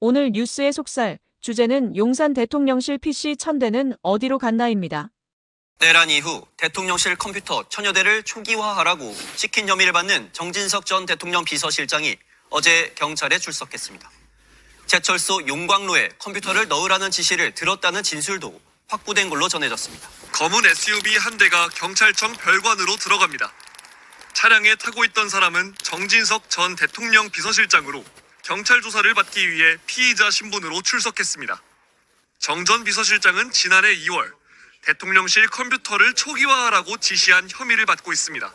오늘 뉴스의 속살, 주제는 용산 대통령실 PC 1000대는 어디로 갔나입니다. 내란 이후 대통령실 컴퓨터 1000여 대를 초기화하라고 시킨 혐의를 받는 정진석 전 대통령 비서실장이 어제 경찰에 출석했습니다. 제철소 용광로에 컴퓨터를 넣으라는 지시를 들었다는 진술도 확보된 걸로 전해졌습니다. 검은 SUV 한 대가 경찰청 별관으로 들어갑니다. 차량에 타고 있던 사람은 정진석 전 대통령 비서실장으로 경찰 조사를 받기 위해 피의자 신분으로 출석했습니다. 정 전 비서실장은 지난해 2월 대통령실 컴퓨터를 초기화하라고 지시한 혐의를 받고 있습니다.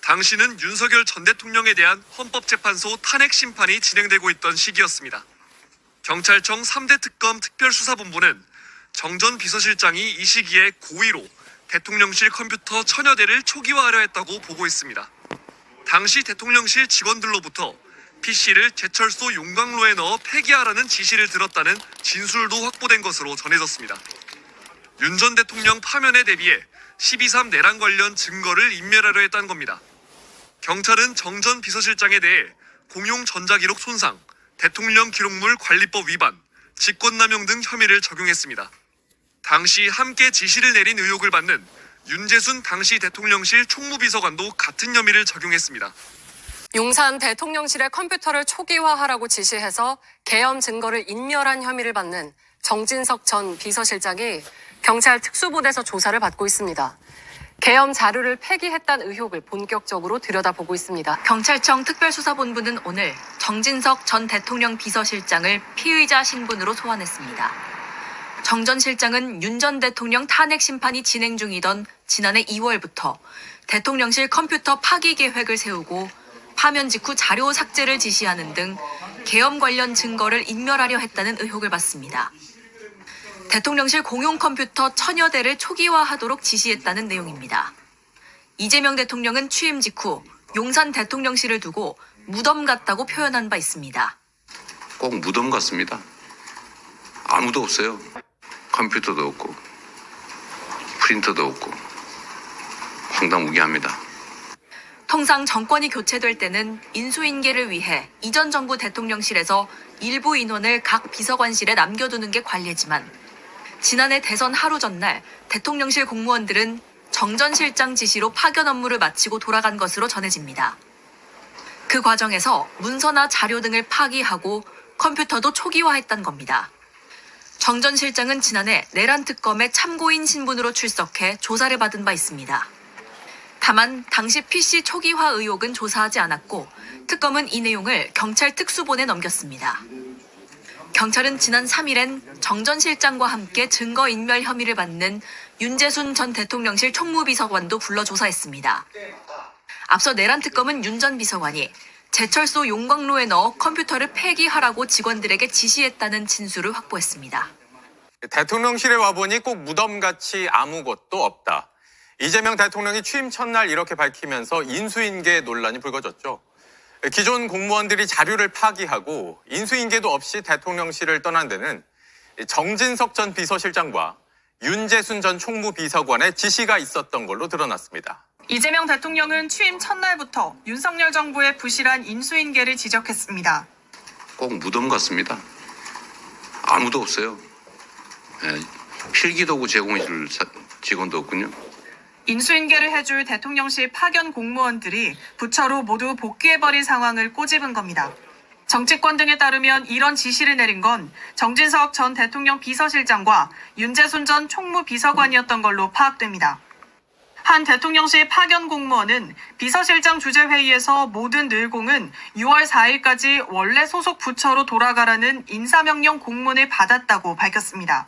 당시는 윤석열 전 대통령에 대한 헌법재판소 탄핵 심판이 진행되고 있던 시기였습니다. 경찰청 3대 특검 특별수사본부는 정 전 비서실장이 이 시기에 고의로 대통령실 컴퓨터 1000여 대를 초기화하려 했다고 보고 있습니다. 당시 대통령실 직원들로부터 PC를 제철소 용광로에 넣어 폐기하라는 지시를 들었다는 진술도 확보된 것으로 전해졌습니다. 윤 전 대통령 파면에 대비해 12.3 내란 관련 증거를 인멸하려 했다는 겁니다. 경찰은 정 전 비서실장에 대해 공용 전자기록 손상, 대통령 기록물 관리법 위반, 직권남용 등 혐의를 적용했습니다. 당시 함께 지시를 내린 의혹을 받는 윤재순 당시 대통령실 총무비서관도 같은 혐의를 적용했습니다. 용산 대통령실의 컴퓨터를 초기화하라고 지시해서 계엄 증거를 인멸한 혐의를 받는 정진석 전 비서실장이 경찰 특수부대에서 조사를 받고 있습니다. 계엄 자료를 폐기했다는 의혹을 본격적으로 들여다보고 있습니다. 경찰청 특별수사본부는 오늘 정진석 전 대통령 비서실장을 피의자 신분으로 소환했습니다. 정 전 실장은 윤 전 대통령 탄핵 심판이 진행 중이던 지난해 2월부터 대통령실 컴퓨터 파기 계획을 세우고 파면 직후 자료 삭제를 지시하는 등 계엄 관련 증거를 인멸하려 했다는 의혹을 받습니다. 대통령실 공용 컴퓨터 1000여 대를 초기화하도록 지시했다는 내용입니다. 이재명 대통령은 취임 직후 용산 대통령실을 두고 무덤 같다고 표현한 바 있습니다. 꼭 무덤 같습니다. 아무도 없어요. 컴퓨터도 없고 프린터도 없고 황당무계합니다. 통상 정권이 교체될 때는 인수인계를 위해 이전 정부 대통령실에서 일부 인원을 각 비서관실에 남겨두는 게 관례지만 지난해 대선 하루 전날 대통령실 공무원들은 정 전 실장 지시로 파견 업무를 마치고 돌아간 것으로 전해집니다. 그 과정에서 문서나 자료 등을 파기하고 컴퓨터도 초기화했던 겁니다. 정 전 실장은 지난해 내란 특검의 참고인 신분으로 출석해 조사를 받은 바 있습니다. 다만 당시 PC 초기화 의혹은 조사하지 않았고 특검은 이 내용을 경찰 특수본에 넘겼습니다. 경찰은 지난 3일엔 정 전 실장과 함께 증거인멸 혐의를 받는 윤재순 전 대통령실 총무비서관도 불러 조사했습니다. 앞서 내란 특검은 윤 전 비서관이 제철소 용광로에 넣어 컴퓨터를 폐기하라고 직원들에게 지시했다는 진술을 확보했습니다. 대통령실에 와보니 꼭 무덤같이 아무것도 없다. 이재명 대통령이 취임 첫날 이렇게 밝히면서 인수인계 논란이 불거졌죠. 기존 공무원들이 자료를 파기하고 인수인계도 없이 대통령실을 떠난 데는 정진석 전 비서실장과 윤재순 전 총무비서관의 지시가 있었던 걸로 드러났습니다. 이재명 대통령은 취임 첫날부터 윤석열 정부의 부실한 인수인계를 지적했습니다. 꼭 무덤 같습니다. 아무도 없어요. 필기도구 제공해줄 직원도 없군요. 인수인계를 해줄 대통령실 파견 공무원들이 부처로 모두 복귀해버린 상황을 꼬집은 겁니다. 정치권 등에 따르면 이런 지시를 내린 건 정진석 전 대통령 비서실장과 윤재순 전 총무비서관이었던 걸로 파악됩니다. 한 대통령실 파견 공무원은 비서실장 주재회의에서 모든 늘공은 6월 4일까지 원래 소속 부처로 돌아가라는 인사명령 공문을 받았다고 밝혔습니다.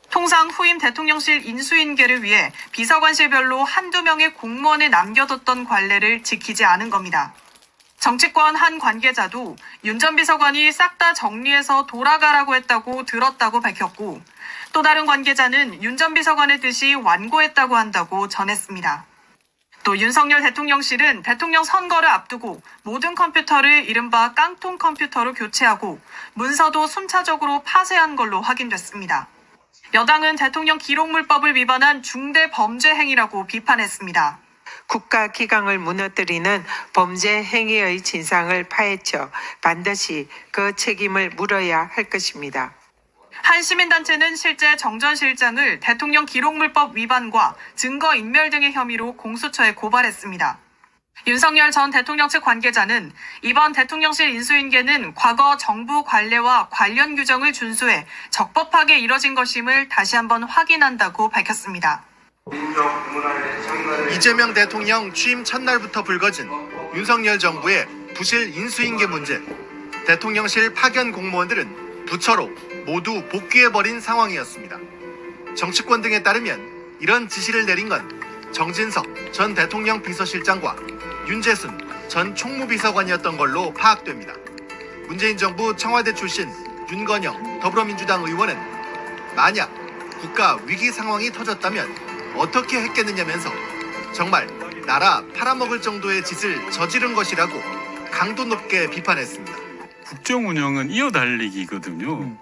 통상 후임 대통령실 인수인계를 위해 비서관실별로 한두 명의 공무원을 남겨뒀던 관례를 지키지 않은 겁니다. 정치권 한 관계자도 윤 전 비서관이 싹 다 정리해서 돌아가라고 했다고 들었다고 밝혔고 또 다른 관계자는 윤 전 비서관의 뜻이 완고했다고 한다고 전했습니다. 또 윤석열 대통령실은 대통령 선거를 앞두고 모든 컴퓨터를 이른바 깡통 컴퓨터로 교체하고 문서도 순차적으로 파쇄한 걸로 확인됐습니다. 여당은 대통령 기록물법을 위반한 중대 범죄 행위라고 비판했습니다. 국가 기강을 무너뜨리는 범죄 행위의 진상을 파헤쳐 반드시 그 책임을 물어야 할 것입니다. 한 시민단체는 실제 정 전 실장을 대통령 기록물법 위반과 증거인멸 등의 혐의로 공수처에 고발했습니다. 윤석열 전 대통령 측 관계자는 이번 대통령실 인수인계는 과거 정부 관례와 관련 규정을 준수해 적법하게 이뤄진 것임을 다시 한번 확인한다고 밝혔습니다. 이재명 대통령 취임 첫날부터 불거진 윤석열 정부의 부실 인수인계 문제. 대통령실 파견 공무원들은 부처로 모두 복귀해버린 상황이었습니다. 정치권 등에 따르면 이런 지시를 내린 건 정진석 전 대통령 비서실장과 윤재순 전 총무비서관이었던 걸로 파악됩니다. 문재인 정부 청와대 출신 윤건영 더불어민주당 의원은 만약 국가 위기 상황이 터졌다면 어떻게 했겠느냐면서 정말 나라 팔아먹을 정도의 짓을 저지른 것이라고 강도 높게 비판했습니다. 국정 운영은 이어달리기거든요.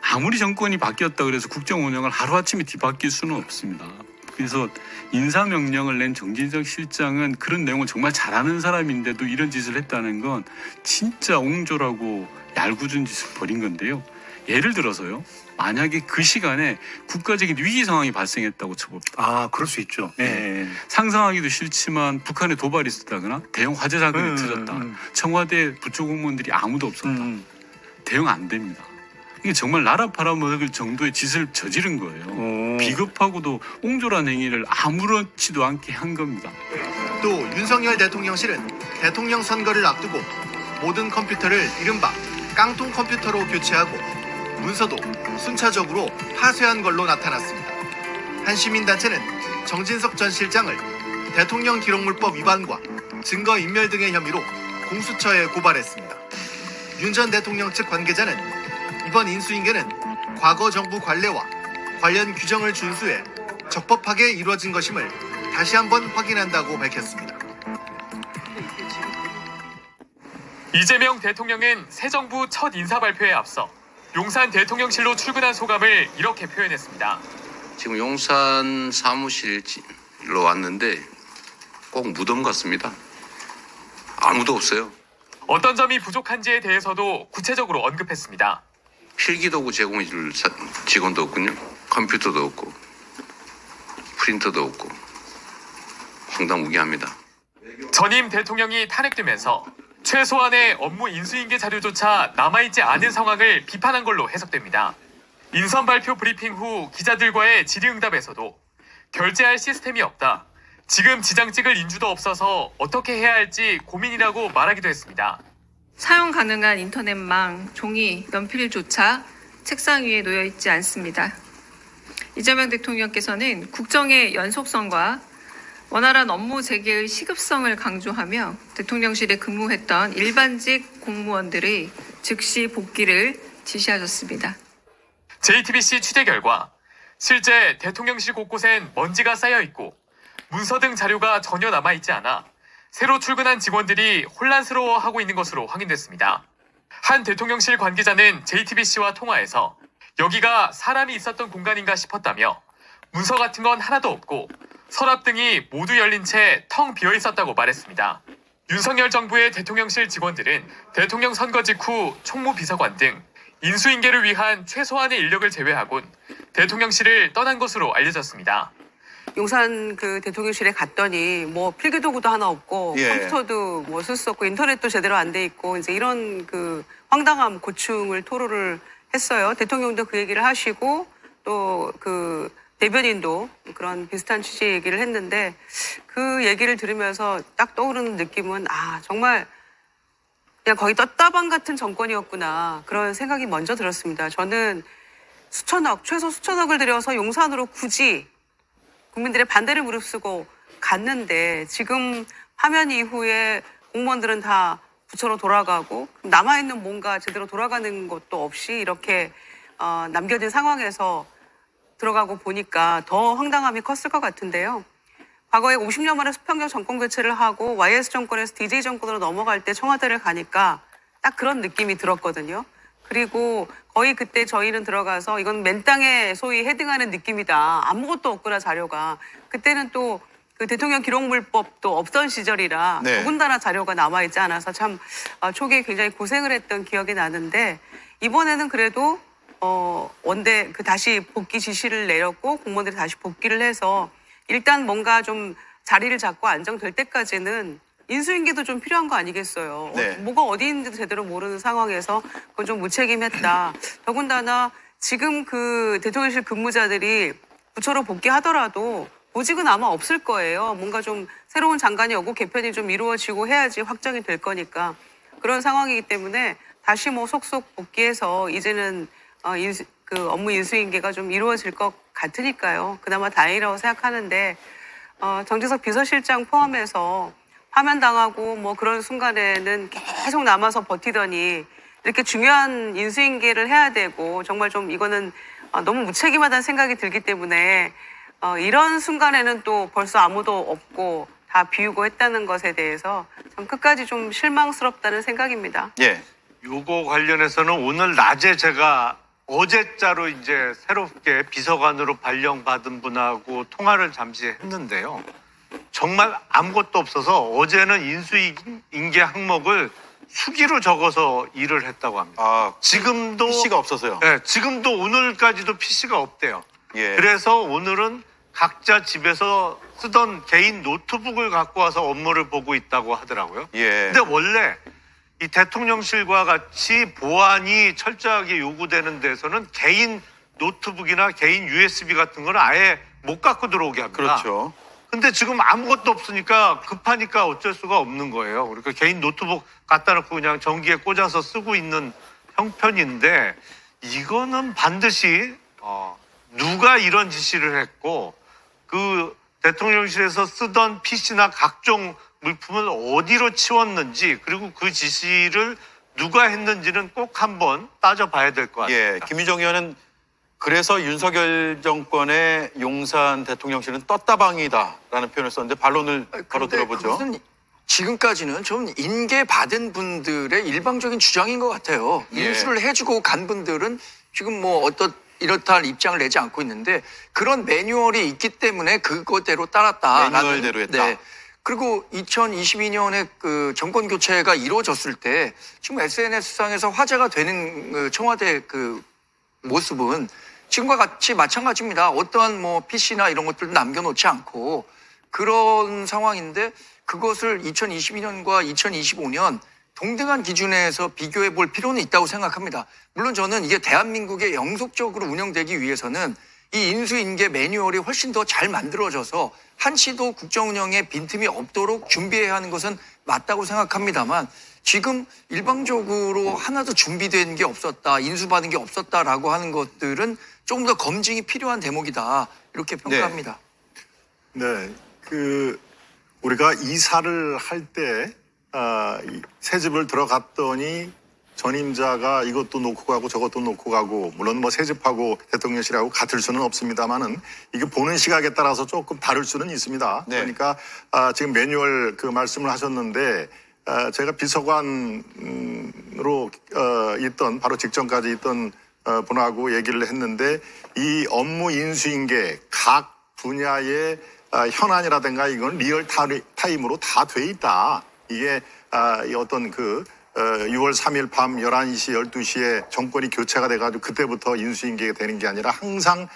아무리 정권이 바뀌었다 그래서 국정 운영을 하루아침에 뒤바뀔 수는 없습니다. 그래서 인사명령을 낸 정진석 실장은 그런 내용을 정말 잘하는 사람인데도 이런 짓을 했다는 건 진짜 옹졸하고 얄궂은 짓을 벌인 건데요. 예를 들어서요. 만약에 그 시간에 국가적인 위기 상황이 발생했다고 쳐봅니다. 그럴 수 있죠. 상상하기도 싫지만 북한에 도발이 있었다거나 대형 화재 사건이 터졌다. 청와대 부처 공무원들이 아무도 없었다. 대응 안 됩니다. 이게 정말 나라 팔아먹을 정도의 짓을 저지른 거예요. 비겁하고도 옹졸한 행위를 아무렇지도 않게 한 겁니다. 또 윤석열 대통령실은 대통령 선거를 앞두고 모든 컴퓨터를 이른바 깡통 컴퓨터로 교체하고 문서도 순차적으로 파쇄한 걸로 나타났습니다. 한 시민단체는 정진석 전 실장을 대통령 기록물법 위반과 증거인멸 등의 혐의로 공수처에 고발했습니다. 윤 전 대통령 측 관계자는 이번 인수인계는 과거 정부 관례와 관련 규정을 준수해 적법하게 이루어진 것임을 다시 한번 확인한다고 밝혔습니다. 이재명 대통령은 새 정부 첫 인사 발표에 앞서 용산 대통령실로 출근한 소감을 이렇게 표현했습니다. 지금 용산 사무실로 왔는데 꼭 무덤 같습니다. 아무도 없어요. 어떤 점이 부족한지에 대해서도 구체적으로 언급했습니다. 필기도구 제공해 줄 직원도 없군요. 컴퓨터도 없고 프린터도 없고 황당무계합니다. 전임 대통령이 탄핵되면서 최소한의 업무 인수인계 자료조차 남아있지 않은 상황을 비판한 걸로 해석됩니다. 인선 발표 브리핑 후 기자들과의 질의응답에서도 결제할 시스템이 없다. 지금 지장 찍을 인주도 없어서 어떻게 해야 할지 고민이라고 말하기도 했습니다. 사용 가능한 인터넷망, 종이, 연필조차 책상 위에 놓여 있지 않습니다. 이재명 대통령께서는 국정의 연속성과 원활한 업무 재개의 시급성을 강조하며 대통령실에 근무했던 일반직 공무원들의 즉시 복귀를 지시하셨습니다. JTBC 취재 결과 실제 대통령실 곳곳엔 먼지가 쌓여 있고 문서 등 자료가 전혀 남아있지 않아 새로 출근한 직원들이 혼란스러워하고 있는 것으로 확인됐습니다. 한 대통령실 관계자는 JTBC와 통화에서 여기가 사람이 있었던 공간인가 싶었다며 문서 같은 건 하나도 없고 서랍 등이 모두 열린 채 텅 비어 있었다고 말했습니다. 윤석열 정부의 대통령실 직원들은 대통령 선거 직후 총무비서관 등 인수인계를 위한 최소한의 인력을 제외하곤 대통령실을 떠난 것으로 알려졌습니다. 용산 그 대통령실에 갔더니 뭐 필기도구도 하나 없고 컴퓨터도 뭐 쓸 수 없고 인터넷도 제대로 안 돼 있고 이제 이런 그 황당함 고충을 토로를 했어요. 대통령도 그 얘기를 하시고 또 그 대변인도 그런 비슷한 취지의 얘기를 했는데 그 얘기를 들으면서 딱 떠오르는 느낌은 정말 그냥 거의 떴다방 같은 정권이었구나 그런 생각이 먼저 들었습니다. 저는 최소 수천억을 들여서 용산으로 굳이 국민들의 반대를 무릅쓰고 갔는데 지금 파면 이후에 공무원들은 다 부처로 돌아가고 남아있는 뭔가 제대로 돌아가는 것도 없이 이렇게 남겨진 상황에서 들어가고 보니까 더 황당함이 컸을 것 같은데요. 과거에 50년 만에 수평적 정권 교체를 하고 YS 정권에서 DJ 정권으로 넘어갈 때 청와대를 가니까 딱 그런 느낌이 들었거든요. 그리고 거의 그때 저희는 들어가서 이건 맨 땅에 소위 헤딩하는 느낌이다. 아무것도 없구나 자료가. 그때는 또 그 대통령 기록물법도 없던 시절이라 네. 더군다나 자료가 남아있지 않아서 참 초기에 굉장히 고생을 했던 기억이 나는데 이번에는 그래도 원대 다시 복귀 지시를 내렸고 공무원들이 다시 복귀를 해서 일단 뭔가 좀 자리를 잡고 안정될 때까지는 인수인계도 좀 필요한 거 아니겠어요. 네. 뭐가 어디 있는지도 제대로 모르는 상황에서 그건 좀 무책임했다. 더군다나 지금 그 대통령실 근무자들이 부처로 복귀하더라도 보직은 아마 없을 거예요. 뭔가 좀 새로운 장관이 오고 개편이 좀 이루어지고 해야지 확정이 될 거니까 그런 상황이기 때문에 다시 뭐 속속 복귀해서 이제는 그 업무 인수인계가 좀 이루어질 것 같으니까요. 그나마 다행이라고 생각하는데 정진석 비서실장 포함해서 파면당하고 뭐 그런 순간에는 계속 남아서 버티더니 이렇게 중요한 인수인계를 해야 되고 정말 좀 이거는 너무 무책임하다는 생각이 들기 때문에 이런 순간에는 또 벌써 아무도 없고 다 비우고 했다는 것에 대해서 참 끝까지 좀 실망스럽다는 생각입니다. 예. 요거 관련해서는 오늘 낮에 제가 어제자로 이제 새롭게 비서관으로 발령받은 분하고 통화를 잠시 했는데요. 정말 아무것도 없어서 어제는 인수인계 항목을 수기로 적어서 일을 했다고 합니다. 지금도 PC가 없어서요. 네, 지금도 오늘까지도 PC가 없대요. 예. 그래서 오늘은 각자 집에서 쓰던 개인 노트북을 갖고 와서 업무를 보고 있다고 하더라고요. 예. 근데 원래 이 대통령실과 같이 보안이 철저하게 요구되는 데서는 개인 노트북이나 개인 USB 같은 거는 아예 못 갖고 들어오게 합니다. 그렇죠. 근데 지금 아무것도 없으니까 급하니까 어쩔 수가 없는 거예요. 그러니까 개인 노트북 갖다 놓고 그냥 전기에 꽂아서 쓰고 있는 형편인데 이거는 반드시 누가 이런 지시를 했고 그 대통령실에서 쓰던 PC나 각종 물품을 어디로 치웠는지 그리고 그 지시를 누가 했는지는 꼭 한번 따져봐야 될 것 같습니다. 예. 김유정 의원은 그래서 윤석열 정권의 용산 대통령실은 떴다방이다라는 표현을 썼는데 반론을 바로 들어보죠. 그것은 지금까지는 좀 인계받은 분들의 일방적인 주장인 것 같아요. 예. 인수를 해주고 간 분들은 지금 뭐 이렇다 할 입장을 내지 않고 있는데 그런 매뉴얼이 있기 때문에 그거대로 따랐다. 매뉴얼대로 했다. 네. 그리고 2022년에 그 정권 교체가 이루어졌을 때 지금 SNS상에서 화제가 되는 그 청와대 그 모습은 지금과 같이 마찬가지입니다. 어떠한 뭐 PC나 이런 것들도 남겨놓지 않고 그런 상황인데 그것을 2022년과 2025년 동등한 기준에서 비교해 볼 필요는 있다고 생각합니다. 물론 저는 이게 대한민국에 영속적으로 운영되기 위해서는 이 인수인계 매뉴얼이 훨씬 더 잘 만들어져서 한시도 국정 운영에 빈틈이 없도록 준비해야 하는 것은 맞다고 생각합니다만 지금 일방적으로 하나도 준비된 게 없었다, 인수받은 게 없었다라고 하는 것들은 조금 더 검증이 필요한 대목이다 이렇게 평가합니다. 네, 우리가 이사를 할 때 새 집을 들어갔더니 전임자가 이것도 놓고 가고 저것도 놓고 가고 물론 뭐 새 집하고 대통령실하고 같을 수는 없습니다만은 이게 보는 시각에 따라서 조금 다를 수는 있습니다. 네. 그러니까 지금 매뉴얼 그 말씀을 하셨는데 제가 비서관으로 있던 바로 직전까지 있던 분하고 얘기를 했는데 이 업무 인수인계 각 분야의 현안이라든가 이건 리얼 타임으로 다 돼 있다. 이게 어떤 6월 3일 밤 11시, 12시에 정권이 교체가 돼가지고 그때부터 인수인계가 되는 게 아니라 항상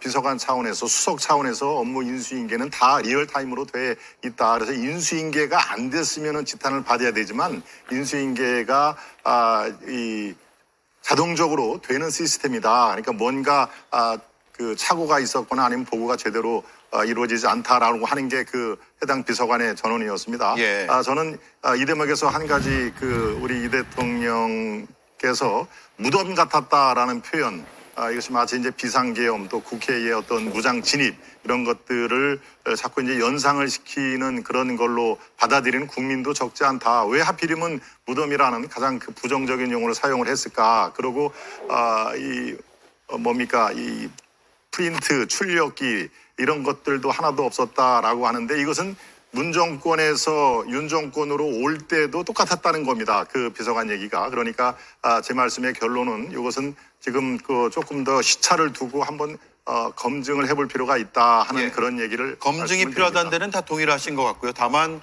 비서관 차원에서 수석 차원에서 업무 인수인계는 다 리얼타임으로 돼 있다. 그래서 인수인계가 안 됐으면은 지탄을 받아야 되지만 인수인계가 자동적으로 되는 시스템이다. 그러니까 뭔가 그 착오가 있었거나 아니면 보고가 제대로 이루어지지 않다라고 하는 게 해당 비서관의 전언이었습니다. 예. 저는 이 대목에서 한 가지 우리 이 대통령께서 무덤 같았다라는 표현, 이것이 마치 이제 비상계엄 또 국회의 어떤 무장 진입 이런 것들을 자꾸 이제 연상을 시키는 그런 걸로 받아들이는 국민도 적지 않다. 왜 하필이면 무덤이라는 가장 부정적인 용어를 사용을 했을까? 그리고 이 프린트, 출력기 이런 것들도 하나도 없었다라고 하는데 이것은 문정권에서 윤정권으로 올 때도 똑같았다는 겁니다. 그 비서관 얘기가. 그러니까 제 말씀의 결론은 이것은 지금 조금 더 시차를 두고 한번 검증을 해볼 필요가 있다 하는 예. 그런 얘기를 검증이 말씀을 필요하다는 드립니다. 데는 다 동의를 하신 것 같고요. 다만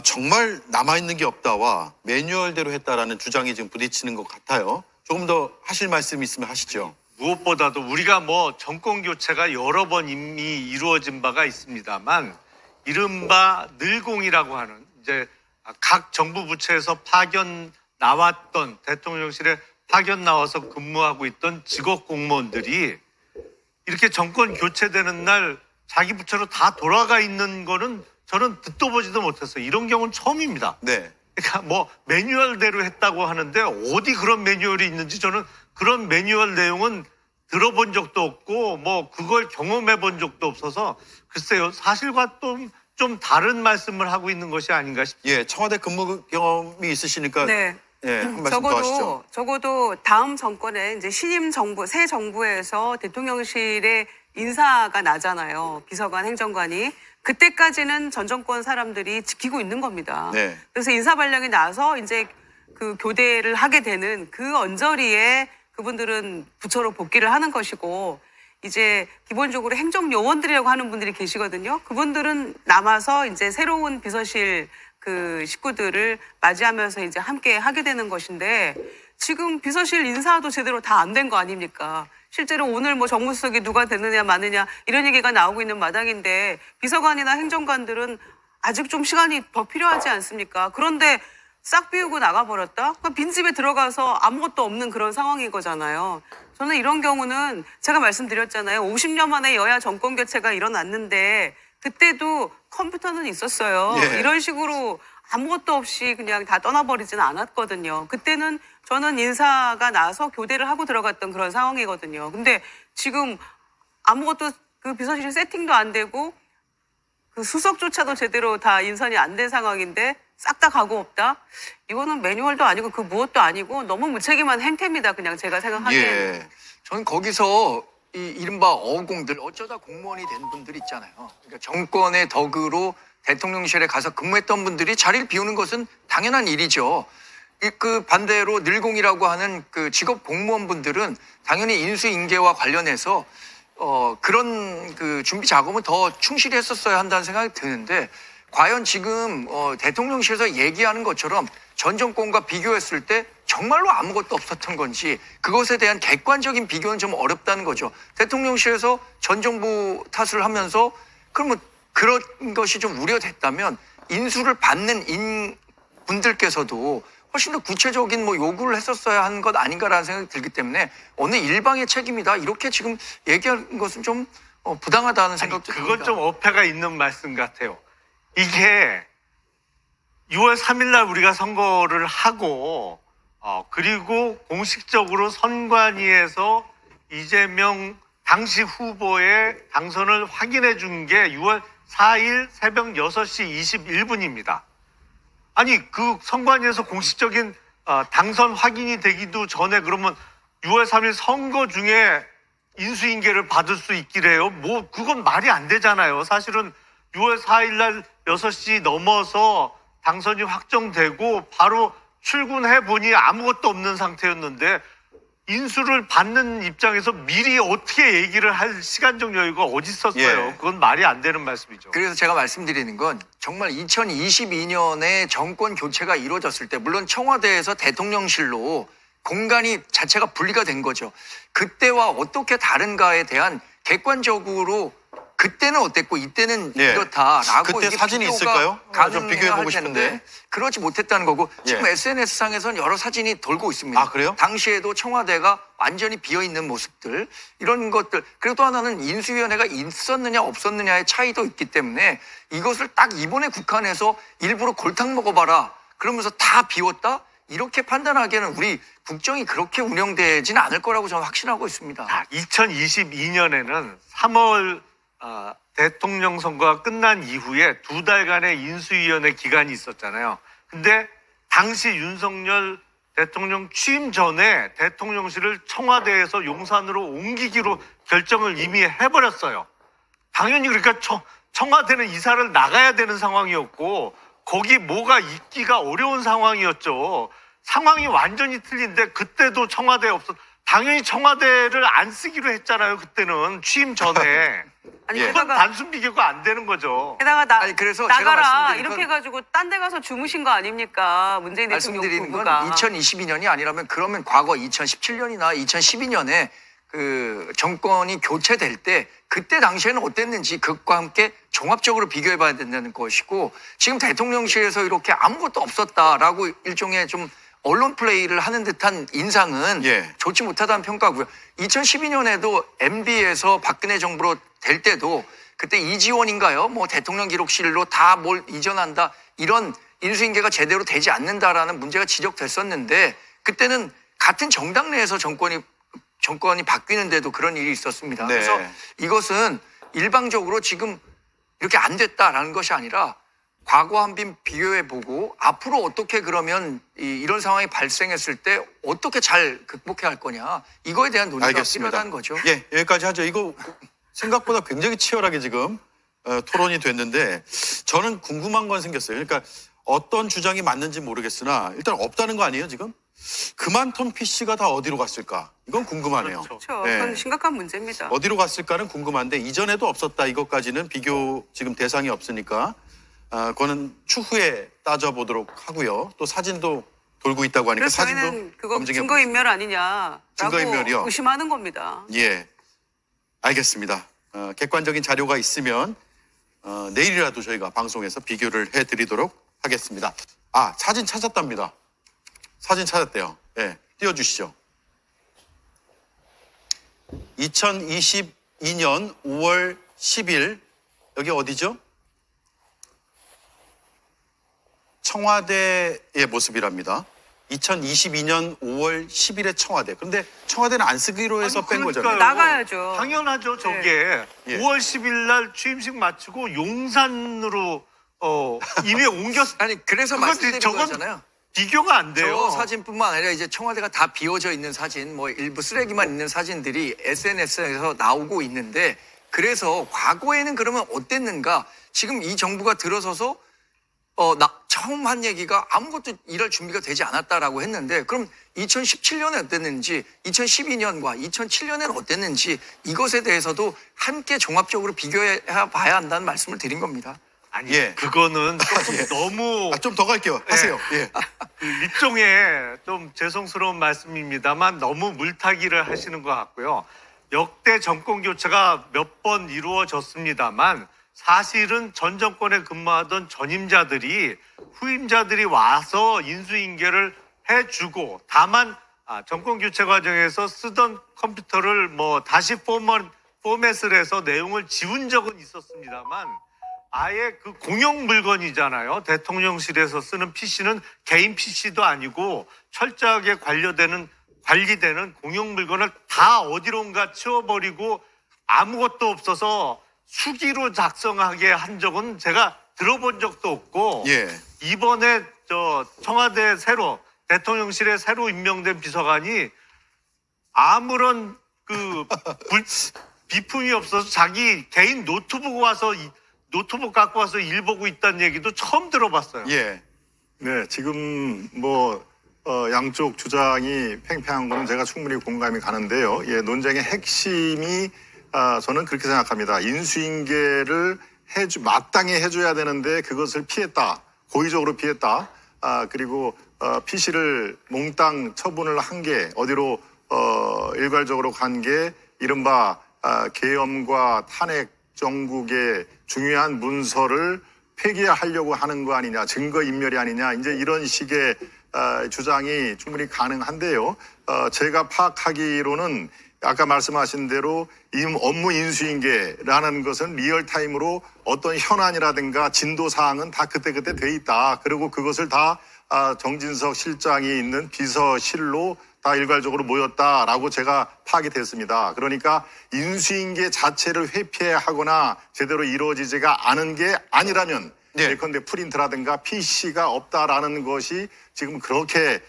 정말 남아있는 게 없다와 매뉴얼대로 했다라는 주장이 지금 부딪히는 것 같아요. 조금 더 하실 말씀 있으면 하시죠. 무엇보다도 우리가 뭐 정권 교체가 여러 번 이미 이루어진 바가 있습니다만 이른바 늘공이라고 하는 이제 각 정부 부처에서 파견 나왔던 대통령실에 파견 나와서 근무하고 있던 직업 공무원들이 이렇게 정권 교체되는 날 자기 부처로 다 돌아가 있는 거는 저는 듣도 보지도 못했어요. 이런 경우는 처음입니다. 네. 그러니까 뭐 매뉴얼대로 했다고 하는데 어디 그런 매뉴얼이 있는지 저는 그런 매뉴얼 내용은 들어본 적도 없고 뭐 그걸 경험해 본 적도 없어서 글쎄요. 사실과 좀 다른 말씀을 하고 있는 것이 아닌가 싶습니다. 예, 청와대 근무 경험이 있으시니까 네. 예, 한 말씀 더 하시죠. 적어도 다음 정권에 이제 신임 정부, 새 정부에서 대통령실에 인사가 나잖아요. 비서관, 행정관이. 그때까지는 전 정권 사람들이 지키고 있는 겁니다. 네. 그래서 인사 발령이 나서 이제 그 교대를 하게 되는 그 언저리에 그분들은 부처로 복귀를 하는 것이고 이제 기본적으로 행정요원들이라고 하는 분들이 계시거든요. 그분들은 남아서 이제 새로운 비서실 그 식구들을 맞이하면서 이제 함께 하게 되는 것인데 지금 비서실 인사도 제대로 다 안 된 거 아닙니까? 실제로 오늘 뭐 정무수석이 누가 됐느냐 마느냐 이런 얘기가 나오고 있는 마당인데 비서관이나 행정관들은 아직 좀 시간이 더 필요하지 않습니까? 그런데 싹 비우고 나가버렸다? 그러니까 빈집에 들어가서 아무것도 없는 그런 상황인 거잖아요. 저는 이런 경우는 제가 말씀드렸잖아요. 50년 만에 여야 정권 교체가 일어났는데 그때도 컴퓨터는 있었어요. 예. 이런 식으로 아무것도 없이 그냥 다 떠나버리지는 않았거든요. 그때는 저는 인사가 나서 교대를 하고 들어갔던 그런 상황이거든요. 근데 지금 아무것도 그 비서실 세팅도 안 되고 그 수석조차도 제대로 다 인선이 안 된 상황인데 싹 다 가고 없다? 이거는 매뉴얼도 아니고 그 무엇도 아니고 너무 무책임한 행태입니다. 그냥 제가 생각하기에는. 예. 저는 거기서 이 이른바 어공들 어쩌다 공무원이 된 분들 있잖아요. 그러니까 정권의 덕으로 대통령실에 가서 근무했던 분들이 자리를 비우는 것은 당연한 일이죠. 그 반대로 늘공이라고 하는 그 직업 공무원분들은 당연히 인수인계와 관련해서 그런 그 준비 작업은 더 충실히 했었어야 한다는 생각이 드는데 과연 지금 대통령실에서 얘기하는 것처럼 전 정권과 비교했을 때 정말로 아무것도 없었던 건지 그것에 대한 객관적인 비교는 좀 어렵다는 거죠. 대통령실에서 전 정부 탓을 하면서 그러면 그런 것이 좀 우려됐다면 인수를 받는 분들께서도 훨씬 더 구체적인 뭐 요구를 했었어야 하는 것 아닌가라는 생각이 들기 때문에 어느 일방의 책임이다 이렇게 지금 얘기하는 것은 좀 부당하다는 생각도 듭니다. 그건 좀 어폐가 있는 말씀 같아요. 이게 6월 3일 날 우리가 선거를 하고 그리고 공식적으로 선관위에서 이재명 당시 후보의 당선을 확인해 준 게 6월 4일 새벽 6시 21분입니다. 아니 그 선관위에서 공식적인 당선 확인이 되기도 전에 그러면 6월 3일 선거 중에 인수인계를 받을 수 있기래요. 뭐 그건 말이 안 되잖아요. 사실은 6월 4일 날 6시 넘어서 당선이 확정되고 바로 출근해 보니 아무것도 없는 상태였는데 인수를 받는 입장에서 미리 어떻게 얘기를 할 시간적 여유가 어디 있었어요. 예. 그건 말이 안 되는 말씀이죠. 그래서 제가 말씀드리는 건 정말 2022년에 정권 교체가 이루어졌을 때 물론 청와대에서 대통령실로 공간이 자체가 분리가 된 거죠. 그때와 어떻게 다른가에 대한 객관적으로 그때는 어땠고 이때는 예. 이렇다라고 그때 이게 사진이 비교가 있을까요? 좀 가능해야 비교해보고 할 텐데 싶은데. 그렇지 못했다는 거고 지금 예. SNS상에서는 여러 사진이 돌고 있습니다. 아, 그래요? 당시에도 청와대가 완전히 비어있는 모습들 이런 것들 그리고 또 하나는 인수위원회가 있었느냐 없었느냐의 차이도 있기 때문에 이것을 딱 이번에 국한해서 일부러 골탕 먹어봐라 그러면서 다 비웠다? 이렇게 판단하기에는 우리 국정이 그렇게 운영되지는 않을 거라고 저는 확신하고 있습니다. 2022년에는 3월 대통령 선거가 끝난 이후에 2달간의 인수위원회 기간이 있었잖아요. 근데 당시 윤석열 대통령 취임 전에 대통령실을 청와대에서 용산으로 옮기기로 결정을 이미 해버렸어요. 당연히 그러니까 청와대는 이사를 나가야 되는 상황이었고 거기 뭐가 있기가 어려운 상황이었죠. 상황이 완전히 틀린데 그때도 청와대에 없었. 당연히 청와대를 안 쓰기로 했잖아요. 그때는 취임 전에. 아니, 이건 게다가- 단순 비교가 안 되는 거죠. 게다가 아니, 그래서 제가 나가라 말씀드린 이렇게 건- 해가지고 딴 데 가서 주무신 거 아닙니까? 문재인 대통령 말씀드리는 건 부부가. 2022년이 아니라면 그러면 과거 2017년이나 2012년에 그 정권이 교체될 때 그때 당시에는 어땠는지 그것과 함께 종합적으로 비교해 봐야 된다는 것이고, 지금 대통령실에서 이렇게 아무것도 없었다라고 일종의 좀 언론 플레이를 하는 듯한 인상은 좋지 못하다는 평가고요. 2012년에도 MB에서 박근혜 정부로 될 때도 그때 이지원인가요? 뭐 대통령 기록실로 다 뭘 이전한다, 이런 인수인계가 제대로 되지 않는다라는 문제가 지적됐었는데, 그때는 같은 정당 내에서 정권이 바뀌는데도 그런 일이 있었습니다. 네. 그래서 이것은 일방적으로 지금 이렇게 안 됐다라는 것이 아니라 과거 한번 비교해보고 앞으로 어떻게 그러면 이런 상황이 발생했을 때 어떻게 잘 극복해야 할 거냐, 이거에 대한 논의가 알겠습니다. 필요하다는 거죠. 예, 여기까지 하죠. 이거 생각보다 굉장히 치열하게 지금 토론이 됐는데, 저는 궁금한 건 생겼어요. 그러니까 어떤 주장이 맞는지 모르겠으나 일단 없다는 거 아니에요, 지금? 그만둔 PC가 다 어디로 갔을까? 이건 궁금하네요. 그렇죠. 네. 그건 심각한 문제입니다. 어디로 갔을까는 궁금한데, 이전에도 없었다 이것까지는 비교 지금 대상이 없으니까 그거는 추후에 따져보도록 하고요. 또 사진도 돌고 있다고 하니까 그래서 사진도 저희는 그거 검증해 증거인멸 아니냐라고 증거인멸이요? 의심하는 겁니다. 예, 알겠습니다. 객관적인 자료가 있으면 내일이라도 저희가 방송에서 비교를 해드리도록 하겠습니다. 아, 사진 찾았답니다. 사진 찾았대요. 예, 띄워주시죠. 2022년 5월 10일, 여기 어디죠? 청와대의 모습이랍니다. 2022년 5월 10일의 청와대. 그런데 청와대는 안 쓰기로 해서 뺀 거잖아요. 나가야죠. 당연하죠. 저게 5월 10일 날 취임식 마치고 용산으로 이미 옮겼. 아니, 그래서 그건 말씀드린 저건 거잖아요. 비교가 안 돼요. 저 사진뿐만 아니라 이제 청와대가 다 비워져 있는 사진, 뭐 일부 쓰레기만 있는 사진들이 SNS에서 나오고 있는데, 그래서 과거에는 그러면 어땠는가? 지금 이 정부가 들어서서 처음 한 얘기가 아무것도 일할 준비가 되지 않았다라고 했는데, 그럼 2017년에 어땠는지, 2012년과 2007년에는 어땠는지, 이것에 대해서도 함께 종합적으로 비교해 봐야 한다는 말씀을 드린 겁니다. 아니, 그거는 조금 너무 좀 더 갈게요. 하세요. 예. 그 일종의 좀 죄송스러운 말씀입니다만 너무 물타기를 하시는 것 같고요. 역대 정권 교체가 몇 번 이루어졌습니다만 사실은 전 정권에 근무하던 전임자들이 후임자들이 와서 인수인계를 해주고, 다만 정권 교체 과정에서 쓰던 컴퓨터를 뭐 다시 포맷을 해서 내용을 지운 적은 있었습니다만, 아예 그 공용 물건이잖아요. 대통령실에서 쓰는 PC는 개인 PC도 아니고 철저하게 관리되는 공용 물건을 다 어디론가 치워버리고 아무것도 없어서 수기로 작성하게 한 적은 제가 들어본 적도 없고, 이번에 청와대 대통령실에 새로 임명된 비서관이 아무런 비품이 없어서 자기 개인 노트북 갖고 와서 일 보고 있다는 얘기도 처음 들어봤어요. 네, 지금 양쪽 주장이 팽팽한 거는 제가 충분히 공감이 가는데요. 논쟁의 핵심이 저는 그렇게 생각합니다. 인수인계를 마땅히 해줘야 되는데 그것을 피했다. 고의적으로 피했다. 그리고 PC를 몽땅 처분을 한 게 어디로 일괄적으로 간 게 이른바 계엄과 탄핵 정국의 중요한 문서를 폐기하려고 하는 거 아니냐, 증거인멸이 아니냐, 이제 이런 식의 주장이 충분히 가능한데요. 제가 파악하기로는 아까 말씀하신 대로 이 업무 인수인계라는 것은 리얼타임으로 어떤 현안이라든가 진도사항은 다 그때그때 돼 있다. 그리고 그것을 다 정진석 실장이 있는 비서실로 다 일괄적으로 모였다라고 제가 파악이 됐습니다. 그러니까 인수인계 자체를 회피하거나 제대로 이루어지지가 않은 게 아니라면 예컨대 프린트라든가 PC가 없다라는 것이 지금 그렇게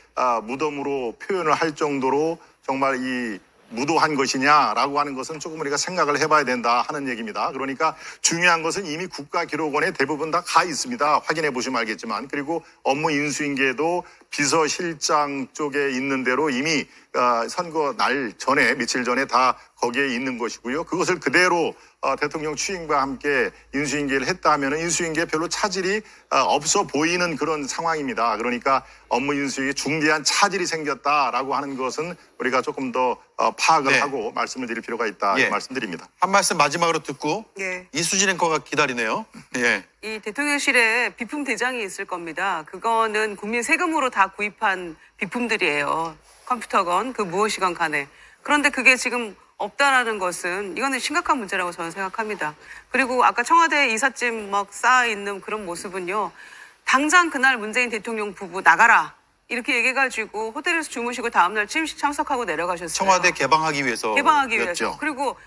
무덤으로 표현을 할 정도로 정말 이 무도한 것이냐라고 하는 것은 조금 우리가 생각을 해봐야 된다 하는 얘기입니다. 그러니까 중요한 것은 이미 국가기록원에 대부분 다 가 있습니다. 확인해 보시면 알겠지만, 그리고 업무 인수인계도 비서실장 쪽에 있는 대로 이미 선거 날 전에 며칠 전에 다 거기에 있는 것이고요. 그것을 그대로 대통령 취임과 함께 인수인계를 했다 하면 인수인계에 별로 차질이 없어 보이는 그런 상황입니다. 그러니까 업무 인수인계에 중대한 차질이 생겼다라고 하는 것은 우리가 조금 더 파악을 네. 하고 말씀을 드릴 필요가 있다 예. 말씀드립니다. 한 말씀 마지막으로 듣고 예. 이수진 앵커가 기다리네요. 예. 이 대통령실에 비품 대장이 있을 겁니다. 그거는 국민 세금으로 다 구입한 비품들이에요. 컴퓨터건 그 무엇이건 간에. 그런데 그게 지금 없다라는 것은 이거는 심각한 문제라고 저는 생각합니다. 그리고 아까 청와대 이삿짐 막 쌓아 있는 그런 모습은요. 당장 그날 문재인 대통령 부부 나가라. 이렇게 얘기해가지고 호텔에서 주무시고 다음날 취임식 참석하고 내려가셨어요. 청와대 개방하기 위해서. 개방하기 위해서. 그리고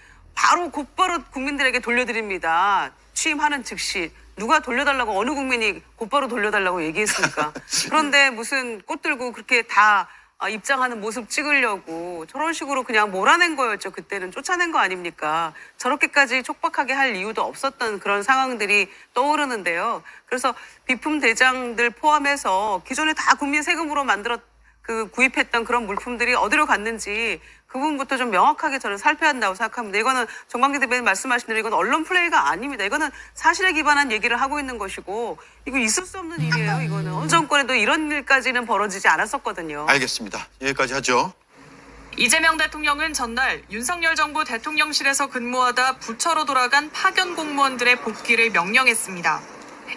곧바로 국민들에게 돌려드립니다. 취임하는 즉시. 누가 돌려달라고 어느 국민이 곧바로 돌려달라고 얘기했습니까? 그런데 무슨 꽃 들고 그렇게 다 입장하는 모습 찍으려고 저런 식으로 그냥 몰아낸 거였죠. 그때는 쫓아낸 거 아닙니까? 저렇게까지 촉박하게 할 이유도 없었던 그런 상황들이 떠오르는데요. 그래서 비품 대장들 포함해서 기존에 다 국민 세금으로 구입했던 그런 물품들이 어디로 갔는지 그 부분부터 좀 명확하게 저는 살펴야 한다고 생각합니다. 이거는 정광재 대변인 말씀하신 대로 이건 언론 플레이가 아닙니다. 이거는 사실에 기반한 얘기를 하고 있는 것이고 이거 있을 수 없는 일이에요. 이거는 어느 정권에도 이런 일까지는 벌어지지 않았었거든요. 알겠습니다. 여기까지 하죠. 이재명 대통령은 전날 윤석열 정부 대통령실에서 근무하다 부처로 돌아간 파견 공무원들의 복귀를 명령했습니다.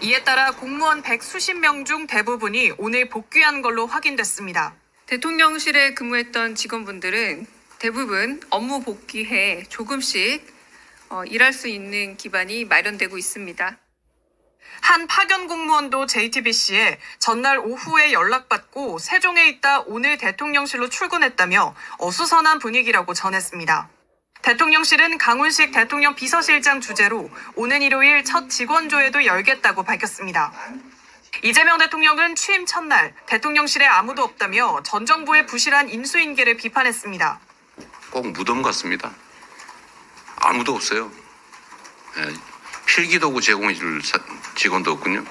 이에 따라 공무원 100수십 명 중 대부분이 오늘 복귀한 걸로 확인됐습니다. 대통령실에 근무했던 직원분들은 대부분 업무 복귀해 조금씩 일할 수 있는 기반이 마련되고 있습니다. 한 파견 공무원도 JTBC에 전날 오후에 연락받고 세종에 있다 오늘 대통령실로 출근했다며 어수선한 분위기라고 전했습니다. 대통령실은 강훈식 대통령 비서실장 주재로 오는 일요일 첫 직원조회도 열겠다고 밝혔습니다. 이재명 대통령은 취임 첫날 대통령실에 아무도 없다며 전 정부의 부실한 인수인계를 비판했습니다. 꼭 무덤 같습니다. 아무도 없어요. 예, 필기도구 제공해 줄 직원도 없군요.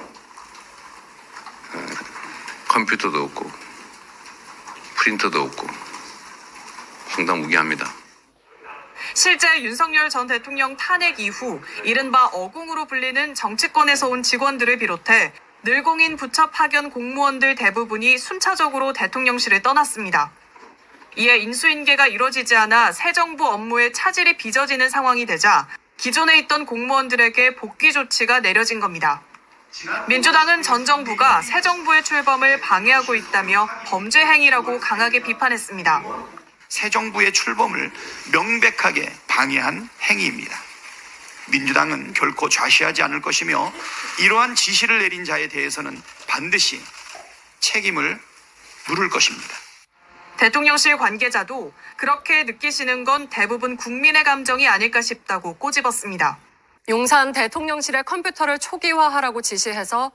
컴퓨터도 없고 프린터도 없고 황당무계합니다. 실제 윤석열 전 대통령 탄핵 이후 이른바 어공으로 불리는 정치권에서 온 직원들을 비롯해 늘공인 부처 파견 공무원들 대부분이 순차적으로 대통령실을 떠났습니다. 이에 인수인계가 이뤄지지 않아 새 정부 업무에 차질이 빚어지는 상황이 되자 기존에 있던 공무원들에게 복귀 조치가 내려진 겁니다. 민주당은 전 정부가 새 정부의 출범을 방해하고 있다며 범죄 행위라고 강하게 비판했습니다. 새 정부의 출범을 명백하게 방해한 행위입니다. 민주당은 결코 좌시하지 않을 것이며 이러한 지시를 내린 자에 대해서는 반드시 책임을 물을 것입니다. 대통령실 관계자도 그렇게 느끼시는 건 대부분 국민의 감정이 아닐까 싶다고 꼬집었습니다. 용산 대통령실의 컴퓨터를 초기화하라고 지시해서